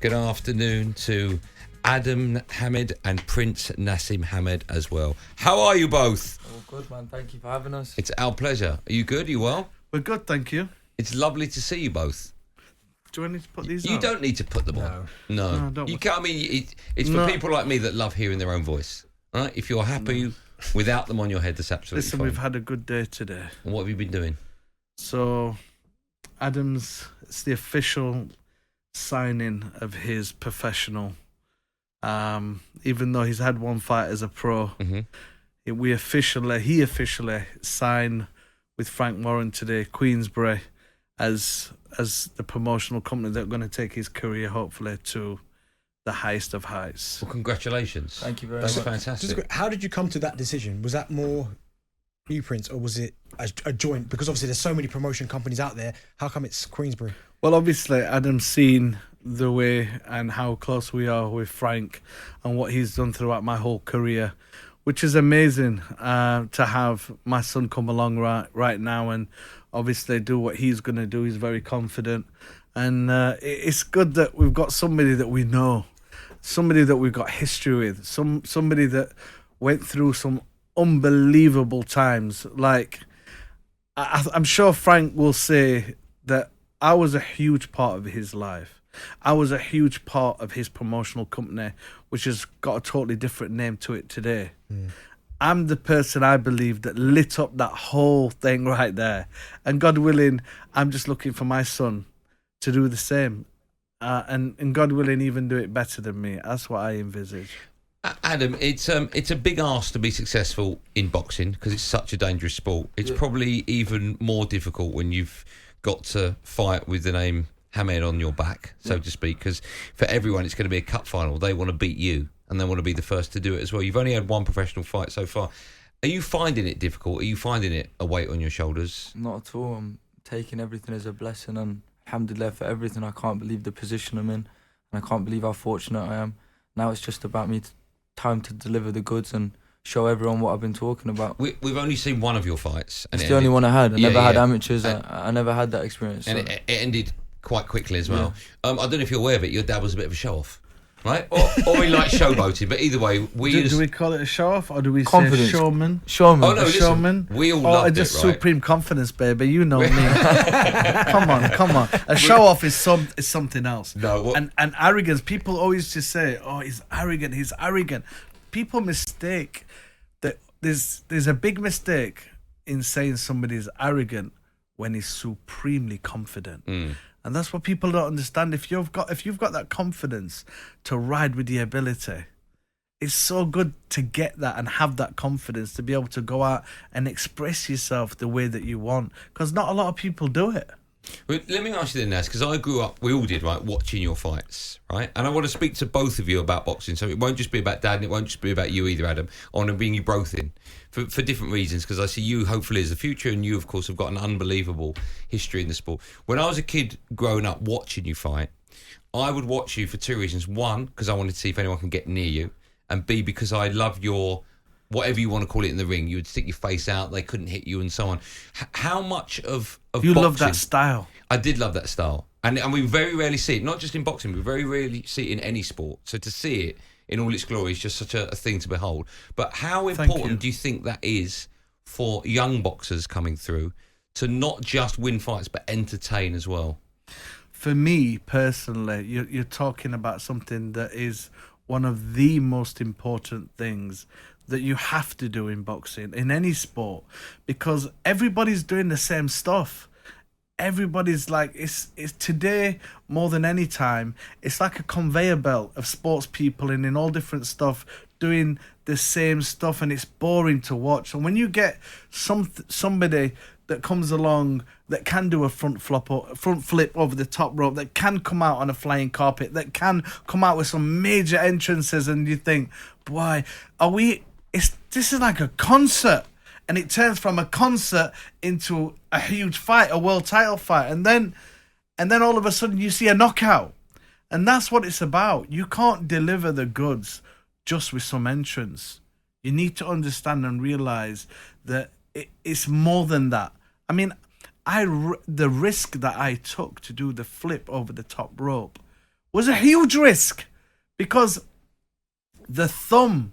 Good afternoon to Adam Hamed and Prince Naseem Hamed as well. How are you both? All good, man. Thank you for having us. It's our pleasure. Are you good? Are you well? We're good, thank you. It's lovely to see you both. Do I need to put these on? You don't need to put them on. No. don't. You can't. I mean, it's for people like me that love hearing their own voice. All right? If you're happy without them on your head, that's absolutely Listen, fine. we've had a good day today. And what have you been doing? So, it's the official signing of his professional. Even though he's had one fight as a pro, he officially signed with Frank Warren today, Queensberry, as the promotional company that are going to take his career hopefully to the highest of heights. Well, congratulations. Thank you very That's much. fantastic. How did you come to that decision? Was that more you, Prince, or was it a joint? Because obviously there's so many promotion companies out there. How come it's Queensberry? Well, obviously, Adam's seen the way and how close we are with Frank and what he's done throughout my whole career, which is amazing to have my son come along right now and obviously do what he's going to do. He's very confident. And it's good that we've got somebody that we know, somebody that we've got history with, somebody that went through some unbelievable times. Like, I'm sure Frank will say that I was a huge part of his life. I was a huge part of his promotional company, which has got a totally different name to it today. I'm the person, I believe, that lit up that whole thing right there. And God willing, I'm just looking for my son to do the same. And God willing, even do it better than me. That's what I envisage. Adam, it's a big ask to be successful in boxing because it's such a dangerous sport. It's probably even more difficult when you've got to fight with the name Hamed on your back, so to speak, because for everyone it's going to be a cup final. They want to beat you and they want to be the first to do it as well. You've only had one professional fight so far. Are you finding it difficult? Are you finding it a weight on your shoulders? Not at all. I'm taking everything as a blessing, and alhamdulillah for everything. I can't believe the position I'm in, and I can't believe how fortunate I am. Now it's just about me time to deliver the goods and show everyone what I've been talking about. We've only seen one of your fights. And it's the only one I had. I never had amateurs. And I never had that experience. And it ended quite quickly as well. I don't know if you're aware of it, your dad was a bit of a show-off, right? Or he liked showboating, but either way... Do we call it a show-off or do we confidence. say showman? Showman. Oh, no, listen, showman? we all loved just it, right? Supreme confidence, baby. You know me. Come on. A show-off is something else. No, and arrogance. People always just say, oh, he's arrogant. People mistake that there's a big mistake in saying somebody's arrogant when he's supremely confident. And that's what people don't understand. If you've got that confidence to ride with the ability, it's so good to get that and have that confidence to be able to go out and express yourself the way that you want, because not a lot of people do it. Well, let me ask you then, Nas, because I grew up, we all did, right, watching your fights, right? And I want to speak to both of you about boxing, so it won't just be about Dad and it won't just be about you either, Adam. I want to bring you both in for different reasons, because I see you hopefully as the future, and you, of course, have got an unbelievable history in the sport. When I was a kid growing up watching you fight, I would watch you for two reasons. One, because I wanted to see if anyone can get near you, and B, because I love your... whatever you want to call it in the ring, you would stick your face out, they couldn't hit you and so on. How much of you boxing, love that style? I did love that style. And we very rarely see it, not just in boxing, we very rarely see it in any sport. So to see it in all its glory is just such a thing to behold. But how important do you think that is for young boxers coming through to not just win fights but entertain as well? For me personally, you're talking about something that is one of the most important things that you have to do in boxing, in any sport, because everybody's doing the same stuff. Everybody's like, it's today more than any time, it's like a conveyor belt of sports people and in all different stuff doing the same stuff, and it's boring to watch. And when you get somebody that comes along that can do a front flip over the top rope, that can come out on a flying carpet, that can come out with some major entrances, and you think, boy, this is like a concert. And it turns from a concert into a huge fight, a world title fight. And then all of a sudden you see a knockout. And that's what it's about. You can't deliver the goods just with some entrance. You need to understand and realize that it's more than that. I mean, the risk that I took to do the flip over the top rope was a huge risk because the thumb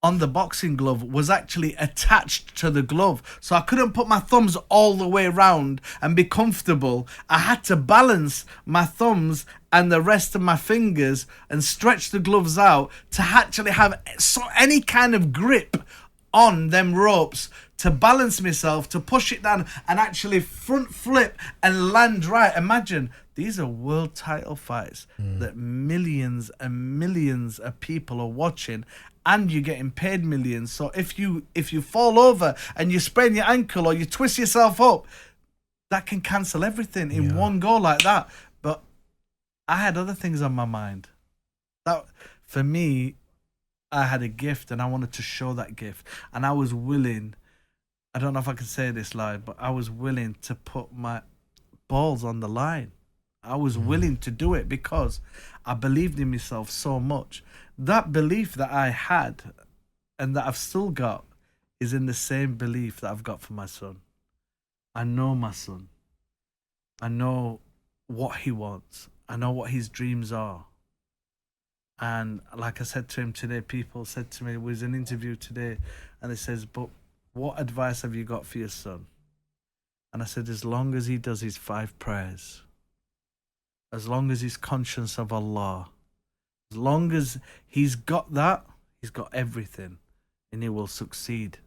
on the boxing glove was actually attached to the glove. So I couldn't put my thumbs all the way around and be comfortable. I had to balance my thumbs and the rest of my fingers and stretch the gloves out to actually have any kind of grip on them ropes to balance myself, to push it down and actually front flip and land right. Imagine, these are world title fights that millions and millions of people are watching, and you're getting paid millions. So if you fall over and you sprain your ankle or you twist yourself up, that can cancel everything in one go like that. But I had other things on my mind. That, for me, I had a gift and I wanted to show that gift. And I was willing, I don't know if I can say this live, but I was willing to put my balls on the line. I was willing to do it because I believed in myself so much. That belief that I had and that I've still got is in the same belief that I've got for my son. I know my son. I know what he wants. I know what his dreams are. And like I said to him today, people said to me, it was an interview today, and it says, but what advice have you got for your son? And I said, as long as he does his 5 prayers, as long as he's conscious of Allah, as long as he's got that, he's got everything, and he will succeed.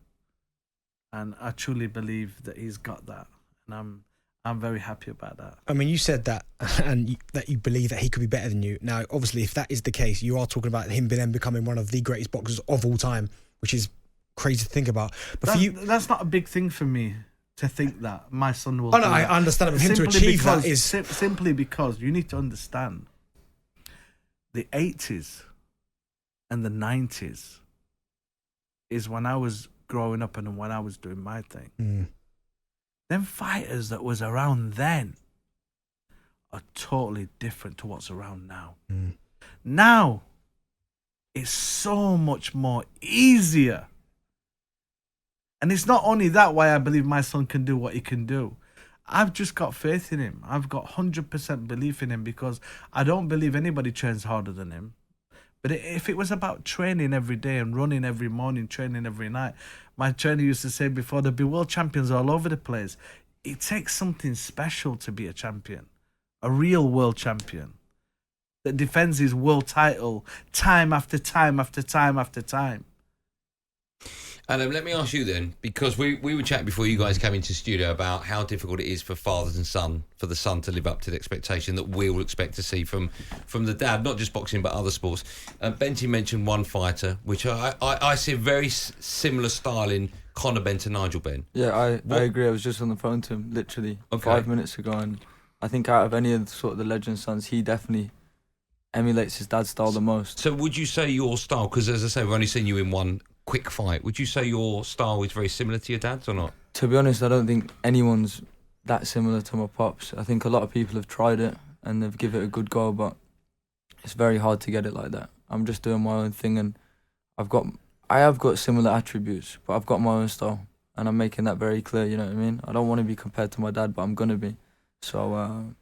And I truly believe that he's got that, and I'm very happy about that. I mean, you said that, and that you believe that he could be better than you. Now, obviously, if that is the case, you are talking about him then becoming one of the greatest boxers of all time, which is crazy to think about. But for you, that's not a big thing for me to think that my son will. Oh no, I understand. But him to achieve that is simply because you need to understand. The 80s and the 90s is when I was growing up and when I was doing my thing. Them fighters that was around then are totally different to what's around now. Now, it's so much more easier. And it's not only that why I believe my son can do what he can do. I've just got faith in him. I've got 100% belief in him because I don't believe anybody trains harder than him. But if it was about training every day and running every morning, training every night, my trainer used to say before, there'd be world champions all over the place. It takes something special to be a champion, a real world champion that defends his world title time after time after time after time. Adam, let me ask you then, because we were chatting before you guys came into the studio about how difficult it is for fathers and son, for the son to live up to the expectation that we all expect to see from the dad, not just boxing but other sports. Benty mentioned one fighter, which I see a very similar style in Conor Benn to Nigel Benn. Yeah, I agree. I was just on the phone to him literally 5 minutes ago, and I think out of any of the, sort of the legend sons, he definitely emulates his dad's style the most. So would you say your style, because as I say, we've only seen you in one quick fight, would you say your style is very similar to your dad's or not? To be honest, I don't think anyone's that similar to my pops. I think a lot of people have tried it and they've given it a good go, but it's very hard to get it like that. I'm just doing my own thing, and I have got similar attributes, but I've got my own style, and I'm making that very clear, you know what I mean? I don't want to be compared to my dad, but I'm going to be. So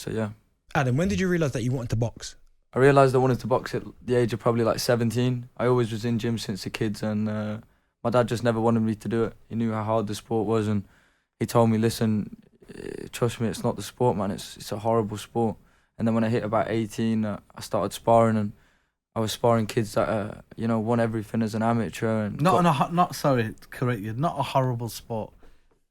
yeah. Adam, when did you realise that you wanted to box? I realised I wanted to box at the age of probably like 17. I always was in gym since the kids, and my dad just never wanted me to do it. He knew how hard the sport was, and he told me, listen, trust me, it's not the sport, man. It's a horrible sport. And then when I hit about 18, I started sparring, and I was sparring kids that won everything as an amateur. And sorry to correct you, not a horrible sport.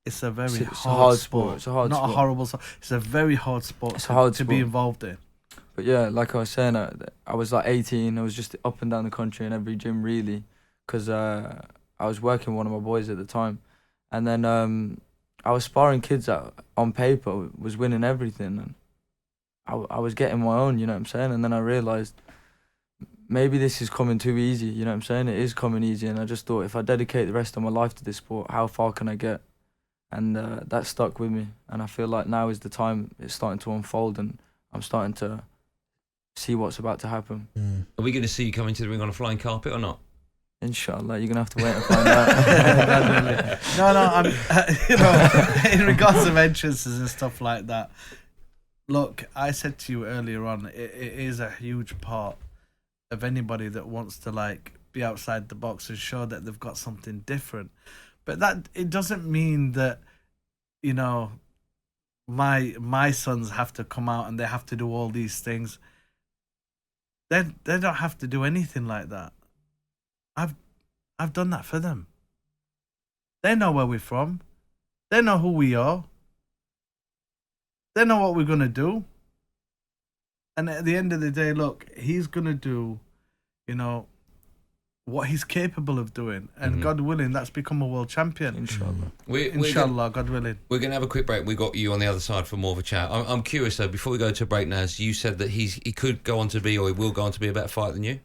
It's a very it's a hard sport. It's a hard not sport. A horrible sport. It's a very hard sport to be involved in. But yeah, like I was saying, I was like 18. I was just up and down the country in every gym, really, because I was working with one of my boys at the time. And then I was sparring kids that on paper was winning everything. And I was getting my own, you know what I'm saying? And then I realised maybe this is coming too easy, you know what I'm saying? It is coming easy. And I just thought, if I dedicate the rest of my life to this sport, how far can I get? And that stuck with me. And I feel like now is the time it's starting to unfold, and I'm starting to see what's about to happen. Are we going to see you coming to the ring on a flying carpet or not? Inshallah, you're going to have to wait and find out. No, I'm, in regards to entrances and stuff like that, Look, I said to you earlier on, it is a huge part of anybody that wants to like be outside the box and show that they've got something different. But that it doesn't mean that, you know, my sons have to come out and they have to do all these things. They don't have to do anything like that. I've done that for them. They know where we're from. They know who we are. They know what we're gonna do. And at the end of the day, look, he's gonna do, you know, what he's capable of doing, and God willing, that's become a world champion. Inshallah. Inshallah, God willing. We're going to have a quick break. We got you on the other side for more of a chat. I'm curious though. Before we go to a break, Naz, you said that he could go on to be, or he will go on to be, a better fighter than you.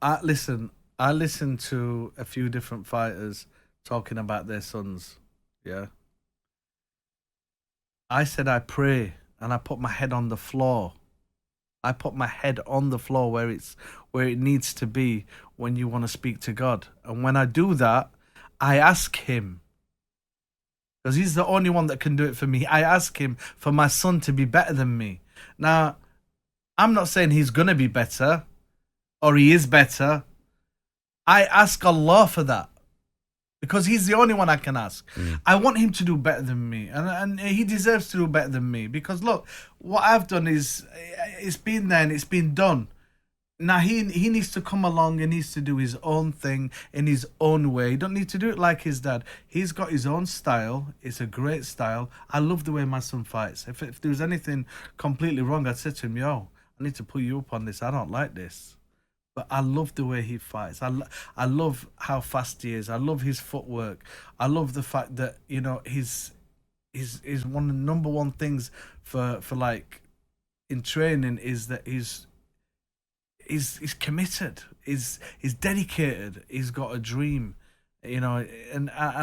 I listened to a few different fighters talking about their sons. Yeah. I said I pray and I put my head on the floor. I put my head on the floor where it needs to be when you want to speak to God. And when I do that, I ask him, because he's the only one that can do it for me. I ask him for my son to be better than me. Now, I'm not saying he's going to be better or he is better. I ask Allah for that, because he's the only one I can ask. I want him to do better than me, and he deserves to do better than me, because look, what I've done is, it's been there and it's been done. Now he needs to come along and needs to do his own thing in his own way. He don't need to do it like his dad. He's got his own style. It's a great style. I love the way my son fights. If there was anything completely wrong, I'd say to him, yo, I need to pull you up on this. I don't like this. But I love the way he fights. I love how fast he is. I love his footwork. I love the fact that, you know, he's one of the number one things for like in training is that he's committed. He's dedicated. He's got a dream, you know. And I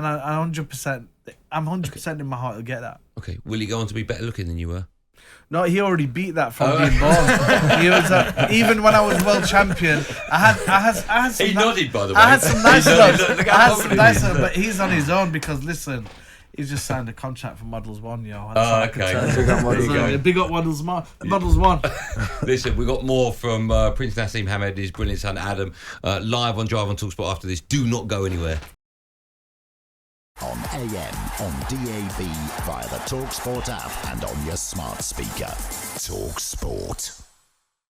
100%. I'm 100% in my heart to get that. Okay, will he go on to be better looking than you were? No, he already beat that from being born. He was even when I was world champion. I had some. He nodded, by the way. I had some nice ones. Look I how had some confident nice he is. ones, but he's on his own because listen, he's just signed a contract for Models One, yo. Oh, okay. Big up Models One. Listen, we got more from Prince Naseem Hamed, his brilliant son Adam, live on Drive on talkSPORT after this. Do not go anywhere. On AM, on DAB, via the talkSPORT app and on your smart speaker. talkSPORT.